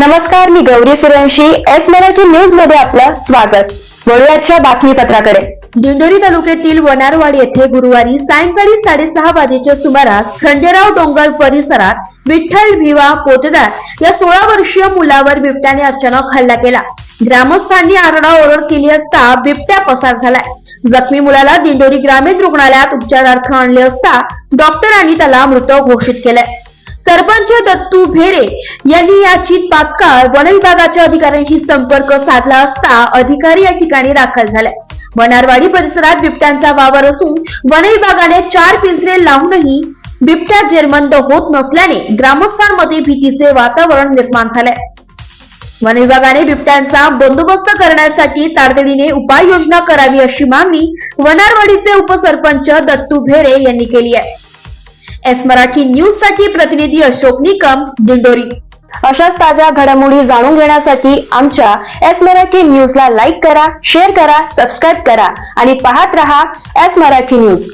नमस्कार, मी Gauri Suryavanshi. S Marathi news मध्ये आपलं स्वागत. वळूयाच्या बातमीपत्राकडे. दिंडोरी तालुक्यातील वनारवाडी येथे गुरुवारी सायंकाळी 6:30 वाजेच्या सुमारास खंडेराव डोंगर परिसरात विठ्ठल भिवा पोतदार या 16 वर्षीय मुलावर बिबट्याने अचानक हल्ला केला. ग्रामस्थांनी आरडाओरड केली असता बिबट्या पसार झालाय. जखमी मुलाला दिंडोरी ग्रामीण रुग्णालयात उपचारार्थ आणले असता डॉक्टरांनी त्याला मृत घोषित केलंय. सरपंच दत्तू भेरे यांनी याची तात्काळ वन विभागाच्या अधिकाऱ्यांशी संपर्क साधला असता अधिकारी या ठिकाणी दाखल झाले. वनारवाडी परिसरात बिबट्यांचा वावर असून वन विभागाने 4 पिंजरे लावूनही बिबट्या जेरबंद होत नसल्याने ग्रामस्थांमध्ये भीतीचे वातावरण निर्माण झाले. वन विभागाने बिबट्यांचा बंदोबस्त करण्यासाठी तातडीने उपाययोजना करावी अशी मागणी वनारवाडीचे उपसरपंच दत्तू भेरे यांनी केली आहे. एस मराठी न्यूज साठी प्रतिनिधी अशोक निकम, दिंडोरी. अशाच ताज्या घडामोडी जाणून घेण्यासाठी आमच्या एस मराठी न्यूजला लाईक करा, शेअर करा, सबस्क्राईब करा आणि पाहत रहा एस मराठी न्यूज.